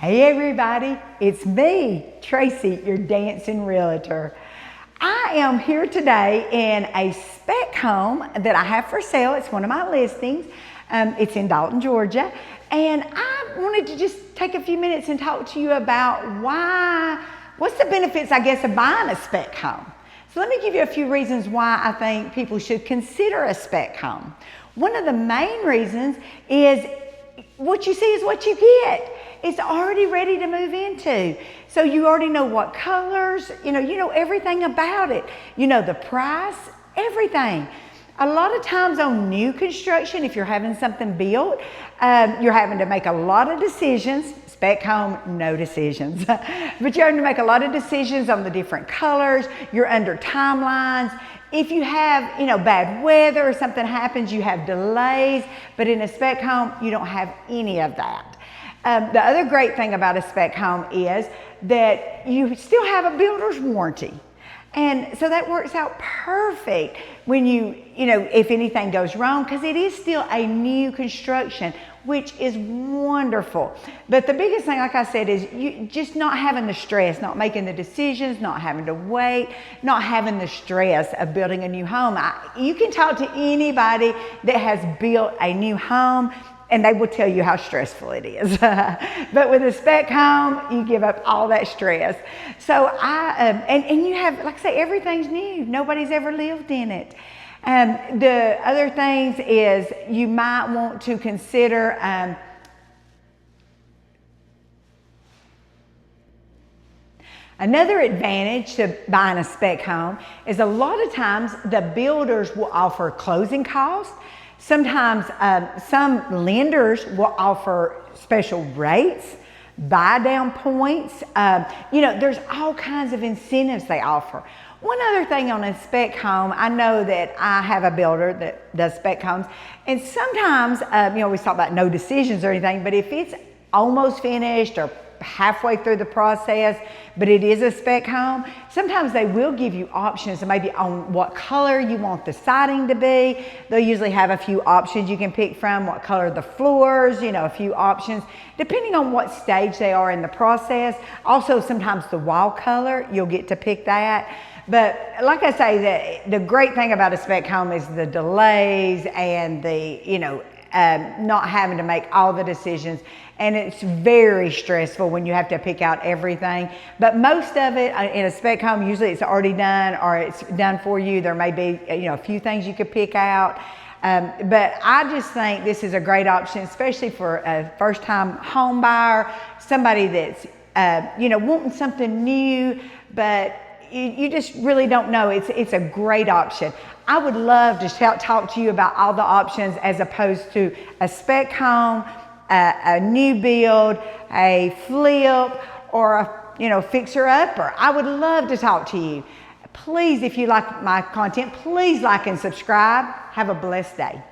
Hey everybody, it's me, Tracy, your Dancing Realtor. I am here today in a spec home that I have for sale. It's one of my listings. It's in Dalton, Georgia. And I wanted to just take a few minutes and talk to you about what's the benefits, I guess, of buying a spec home. So let me give you a few reasons why I think people should consider a spec home. One of the main reasons is what you see is what you get. It's already ready to move into. So you already know what colors, you know everything about it. You know the price, everything. A lot of times on new construction, if you're having something built, you're having to make a lot of decisions. Spec home, no decisions. But you're having to make a lot of decisions on the different colors. You're under timelines. If you have, bad weather or something happens, you have delays. But in a spec home, you don't have any of that. The other great thing about a spec home is that you still have a builder's warranty. And so that works out perfect when if anything goes wrong, because it is still a new construction, which is wonderful. But the biggest thing, like I said, is you just not having the stress, not making the decisions, not having to wait, not having the stress of building a new home. You can talk to anybody that has built a new home, and they will tell you how stressful it is. But with a spec home, you give up all that stress. So and you have, like I say, everything's new. Nobody's ever lived in it. The other things is you might want to consider another advantage to buying a spec home is a lot of times the builders will offer closing costs. Sometimes some lenders will offer special rates, buy down points. There's all kinds of incentives they offer. One other thing on a spec home, I know that I have a builder that does spec homes, and sometimes, we talk about no decisions or anything, but if it's almost finished or halfway through the process, but it is a spec home, sometimes they will give you options maybe on what color you want the siding to be. They'll usually have a few options you can pick from, what color the floors, a few options, depending on what stage they are in the process. Also, sometimes the wall color, you'll get to pick that. But like I say, the great thing about a spec home is the delays and the, not having to make all the decisions. And it's very stressful when you have to pick out everything. But most of it in a spec home, usually it's already done or it's done for you. There may be, a few things you could pick out. But I just think this is a great option, especially for a first-time home buyer, somebody that's, wanting something new, but you just really don't know. It's a great option. I would love to talk to you about all the options as opposed to a spec home, a new build, a flip, or a fixer-upper. I would love to talk to you. Please, if you like my content, please like and subscribe. Have a blessed day.